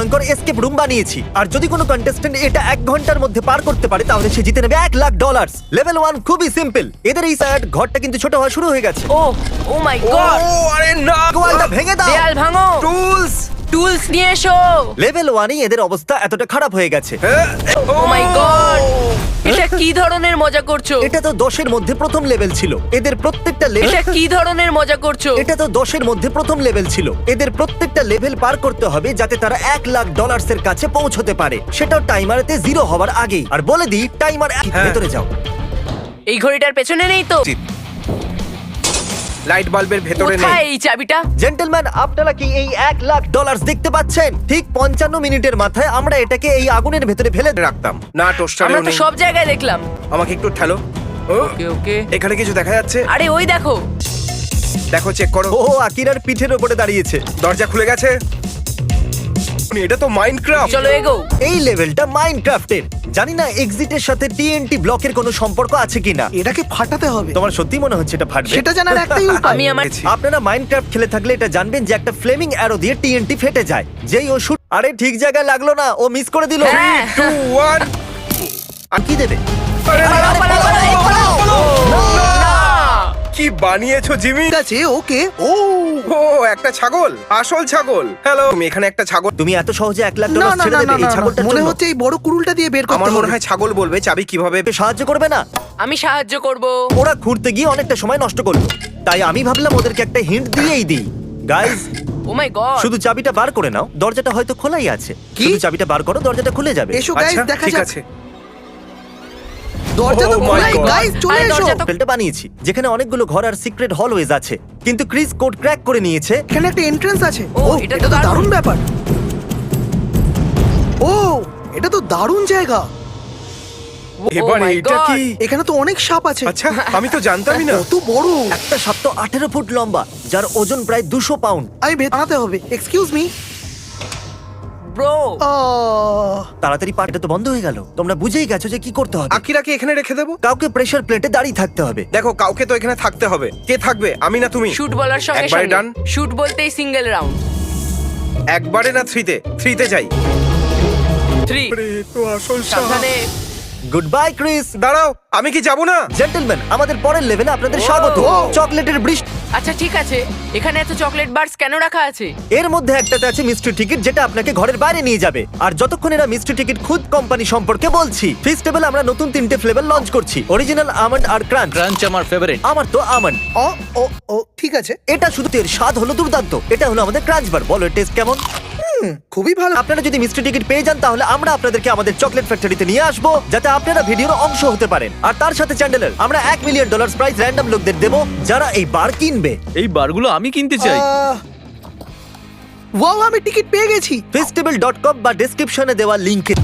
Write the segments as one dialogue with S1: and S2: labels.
S1: ভয়ঙ্কর escape room বানিয়েছি, আর যদি কোনো কন্টেস্ট্যান্ট এটা 1 ঘন্টার মধ্যে পার করতে পারে তাহলে সে জিতে নেবে $1,00,000। লেভেল 1 খুবই সিম্পল। এদের এই সাইড ঘরটা কিন্তু ছোট হওয়া শুরু হয়ে গেছে।
S2: ও ও মাই গড,
S3: আরে না,
S1: গোয়ালটা ভেঙে দাও।
S2: দেয়াল ভাঙো,
S3: টুলস।
S2: টুলস নিয়ে এসো।
S1: লেভেল 1 এদের অবস্থা এতটা খারাপ হয়ে গেছে।
S2: ও মাই গড, এটা কি ধরনের মজা করছো?
S1: এটা তো 10 এর মধ্যে প্রথম লেভেল ছিল। এদের প্রত্যেকটা লেভেল
S2: এটা কি ধরনের মজা করছো?
S1: এটা তো 10 এর মধ্যে প্রথম লেভেল ছিল। এদের প্রত্যেকটা লেভেল পার করতে হবে যাতে তারা $1,00,000 এর কাছে পৌঁছতে পারে, সেটাও টাইমারেতে 0 হওয়ার আগেই। আর বলে দিই টাইমার ভেতরে যাও।
S2: এই ঘড়িটার পেছনে নেই তো?
S3: লাইট বাল্বের ভেতরে নেই।
S2: কোথায় এই চাবিটা?
S1: জেন্টলম্যান, আপনারা কি এই $1,00,000 দেখতে পাচ্ছেন? ঠিক 55 মিনিটের মাথায় আমরা এটাকে এই আগুনের ভেতরে ফেলে
S3: রাখতাম না, টোস্টারেও
S2: আমরা তো
S3: নেই।
S2: সব জায়গায় দেখলাম।
S3: আমাকে একটু ঠেলো।
S2: ওকে ওকে,
S3: এখানে কিছু দেখা যাচ্ছে?
S2: আরে ওই দেখো।
S3: দেখো, চেক করো।
S1: ও আকিরার পিঠের উপরে দাঁড়িয়েছে।
S3: দরজা খুলে গেছে। এটা তো মাইনক্রাফট।
S2: চলো এগো।
S1: এই লেভেলটা মাইনক্রাফটের। জানি না এক্সিটের সাথে TNT ব্লকের কোনো সম্পর্ক আছে কিনা।
S4: এটাকে ফাটাতে হবে।
S1: তোমার সত্যি মনে হচ্ছে এটা ফাটবে?
S4: সেটা জানার একটাই উপায়।
S2: আমি আমার
S1: আপনারা মাইনক্রাফট খেলে থাকলে এটা জানবেন যে একটা ফ্লেমিং অ্যারো দিয়ে TNT ফেটে যায়। যেই ও শুট, আরে ঠিক জায়গায় লাগলো না, ও মিস করে দিল।
S2: হ্যাঁ।
S3: 2 1
S1: আর কি দেবে?
S3: আরে না,
S2: পালাও, পালাও, পালাও, এই পালাও। না।
S3: কি বানিয়েছো জিমি?
S4: ঠিক আছে, ওকে। ও
S3: ও, একটা ছাগল, আসল ছাগল। হ্যালো, তুমি এখানে একটা ছাগল।
S1: তুমি এত সহজে
S4: না
S1: $1,00,000
S4: না
S1: ছেড়ে
S4: না
S1: দেবে
S4: না
S1: এই
S4: না,
S1: ছাগলটার
S4: মনে
S1: জন্য?
S4: হচ্ছে এই বড় কুড়ুলটা দিয়ে বের করতে
S3: আমার মনে
S4: হবে।
S3: হয় ছাগল বলবে চাবি কিভাবে।
S1: সাহায্য করবে না?
S2: আমি সাহায্য করব।
S1: ওরা ঘুরতে গিয়ে অনেকটা সময় নষ্ট করলো, তাই আমি ভাবলাম ওদেরকে একটা হিন্ট দিয়েই দিই। গাইস,
S2: ও মাই গড,
S1: শুধু চাবিটা বার করে নাও, দরজাটা হয়তো খোলাই আছে।
S4: কি?
S1: শুধু চাবিটা বার করো, দরজাটা খুলে যাবে।
S4: এসো গাইস,
S3: আচ্ছা,
S4: দেখা
S3: ঠিক
S4: যাক।
S3: আছে।
S4: দরজা তো
S3: Oh my
S4: খোলাই,
S3: God.
S4: গাইস চলে
S2: আরে
S4: এসো।
S2: দরজা তো-
S1: হোটেলটা বানিয়েছি যেখানে অনেকগুলো ঘর আর সিক্রেট হলওয়েজ আছে, কিন্তু ক্রিস কোড ক্র্যাক করে নিয়েছে।
S4: এখানে একটা এন্ট্রান্স আছে।
S2: ও,
S4: ও,
S2: এটা
S4: এটা
S2: তো
S4: তো দারুণ
S2: দারুণ
S4: ব্যাপার। ও, এটা তো দারুণ জায়গা।
S3: এবার
S2: my
S3: এটা
S2: God.
S3: কি?
S4: এখানে তো অনেক সাপ আছে।
S3: আচ্ছা, আমি তো জানতামই না।
S4: কত বড়।
S1: একটা সাপ তো 18 ফুট লম্বা, যার ওজন প্রায় 200 পাউন্ড।
S4: আমি বানাতে হবে। Excuse me.
S2: ব্রো।
S1: তাড়াতাড়ি পাটা তো বন্ধ হয়ে গেল। তোমরা বুঝেই গেছো যে কি করতে হবে।
S3: আকিরাকে এখানে রেখে দেবো।
S1: কাউকে প্রেসার প্লেটে দাঁড়িয়ে থাকতে হবে।
S3: দেখো, কাউকে তো এখানে থাকতে হবে। কে থাকবে, আমি না তুমি?
S2: শুট বলার সঙ্গে
S3: একবারে
S2: সঙ্গে
S3: done?
S2: শুট বলতেই সিঙ্গেল রাউন্ড।
S3: একবারে না, 3-তে যাই।
S2: 3
S3: তো আসল
S2: সাবধানে।
S1: Good bye Chris.
S3: দাঁড়াও, আমি কি যাব না?
S1: জেন্টলম্যান, আমাদের পরের লেভেলে আপনাদের স্বাগত। চকলেটের বৃষ্টি।
S2: আচ্ছা ঠিক আছে, এখানে এত চকলেট বার্স কেন রাখা আছে?
S1: এর মধ্যে একটাতে আছে মিস্ট্রি টিকিট, যেটা আপনাকে ঘরের বাইরে নিয়ে যাবে। আর যতক্ষণ এরা মিস্ট্রি টিকিট খুদ কোম্পানি সম্পর্কে বলছি, ফেস্টিভ্যাল আমরা নতুন 3টে ফ্লেভার লঞ্চ করছি, অরিজিনাল আমন্ড আর ক্রাঞ্চ।
S5: ক্রাঞ্চ আমার ফেভারিট।
S1: আমার তো আমন্ড।
S4: ও ও ও, ঠিক আছে।
S1: এটা শুধু এর স্বাদ হলো দুর্দান্ত। এটা হলো আমাদের ক্রাঞ্চ বার। বলো টেস্ট কেমন?
S4: খুবই ভালো।
S1: আপনারা যদি মিস্ট্রি টিকিট পেয়ে যান তাহলে আমরা আপনাদেরকে আমাদের চকলেট ফ্যাক্টরিতে নিয়ে আসবো, যাতে আপনারা ভিডিওর অংশ হতে পারেন। আর তার সাথে চ্যান্ডেলের আমরা $1 মিলিয়ন প্রাইজ র্যান্ডম লোকদের দেবো যারা এই বার কিনবে।
S5: এই বারগুলো আমি কিনতে চাই।
S4: ওয়াও, আমি টিকিট পেয়ে গেছি।
S1: festival.com বা ডেসক্রিপশনে দেওয়া লিংকে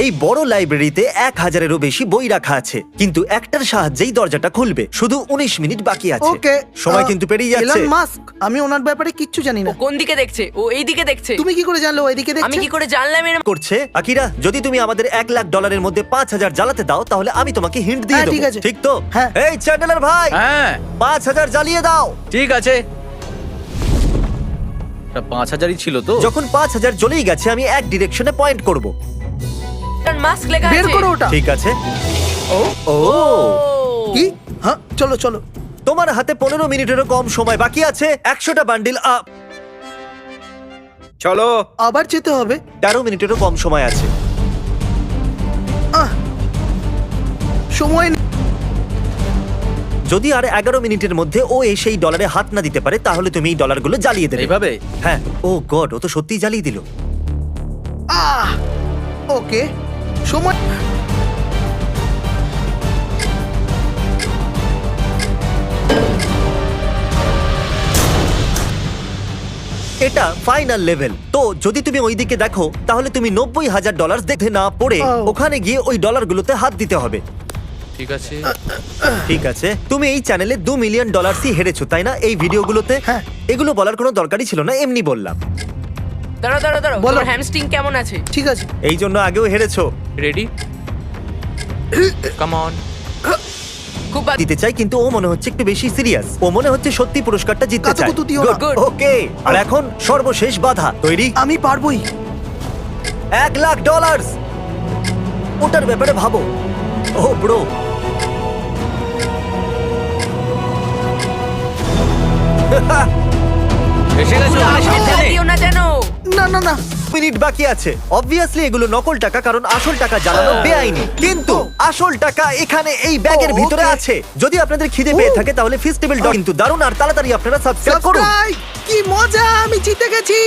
S1: এই বড় লাইব্রেরিতে 1000-এরও বেশি বই রাখা আছে, কিন্তু একটার সাহায্যেই দরজাটা খুলবে। শুধু 19 মিনিট বাকি আছে।
S4: ওকে।
S1: সময় কিন্তু পেরিয়ে যাচ্ছে।
S4: এলন মাস্ক, আমি ওনার ব্যাপারে কিচ্ছু জানি
S2: ও
S4: না।
S2: কোন দিকে দেখছে? ও এই দিকে দেখছে।
S4: তুমি কি করে জানলে ও এদিকে
S2: আমি
S4: দেখছে?
S2: কি করে জানলাম এর?
S1: করছে আকিরা, যদি তুমি আমাদের $1,00,000 মধ্যে 5000 জ্বালাতে দাও তাহলে আমি তোমাকে হিন্ট দিয়ে
S4: হ্যাঁ,
S1: দেবো।
S4: ঠিক আছে।
S1: ঠিক তো?
S4: হ্যাঁ।
S1: এই চ্যান্ডেলার ভাই,
S5: হ্যাঁ
S1: 5000 জ্বালিয়ে দাও।
S5: ঠিক আছে। এটা 5000ই ছিল তো?
S1: যখন 5000 জ্বলেই গেছে আমি এক ডিরেকশনে পয়েন্ট করব।
S2: মাস্ক লেখা আছে।
S4: বের করো ওটা।
S1: ঠিক আছে। ও
S2: ও
S4: কি? হ্যাঁ, চলো চলো।
S1: তোমার হাতে 15 মিনিটেরও কম সময় বাকি আছে। 100টা বান্ডিল আপ।
S3: চলো।
S4: আবার যেতে হবে।
S1: 13 মিনিটেরও কম সময় আছে।
S4: আহ, সময় নেই।
S1: যদি আর 11 মিনিটের মধ্যে ও এসে এই ডলারে হাত না দিতে পারে তাহলে তুমি এই ডলারগুলো জ্বালিয়ে দেবে।
S5: এইভাবে?
S1: হ্যাঁ। ও গড, ও তো সত্যিই জ্বালিয়ে দিল।
S4: ওকে, সময়।
S1: এটা ফাইনাল লেভেল। তো যদি তুমি ওইদিকে দেখো তাহলে তুমি $90,000 দেখে না পড়ে
S4: ও।
S1: ওখানে গিয়ে ওই ডলারগুলোতে হাত দিতে হবে।
S5: ঠিক আছে।
S1: ঠিক আছে, তুমি এই চ্যানেলে $2 মিলিয়ন হেরেছো, তাই না? এই ভিডিওগুলোতে।
S4: হ্যাঁ।
S1: এগুলো বলার কোনো দরকারই ছিল না, এমনি বললাম।
S2: দাঁড়াও দাঁড়াও দাঁড়াও,
S4: বলো।
S2: তোমার হ্যামস্ট্রিং কেমন আছে?
S4: ঠিক আছে।
S1: এই জন্য আগেও হেরেছো।
S5: রেডি? Come on.
S2: খুব বাজে।
S1: দিতে চাই, কিন্তু ও মনে হচ্ছে একটু বেশি সিরিয়াস। ও মনে হচ্ছে সত্যি পুরস্কারটা জিততে চায়।
S4: কাতুকুতু দিও না।
S2: Good.
S1: ওকে, আর এখন সর্বশেষ বাধা। তৈরি?
S4: আমি পারবোই।
S1: $1,00,000। ওটার ব্যাপারে ভাবো। ও ব্রো,
S5: এসে গেছো মানে
S2: আসল টাকা
S5: সাবধানে।
S2: দিও না যেন।
S4: না না না,
S1: মিনিট বাকি আছে। অবভিয়াসলি এগুলো নকল টাকা, কারণ আসল টাকা জ্বালানো বেআইনি। কিন্তু আসল টাকা এখানে এই ব্যাগের ভিতরে আছে। যদি আপনাদের খিদে পেয়ে থাকে তাহলে ফিস্টেবল ডগ কিন্তু দারুণ। আর তাড়াতাড়ি আপনারা সাবস্ক্রাইব করুন।
S4: সাবস্ক্রাইব! কি মজা, আমি জিতে গেছি।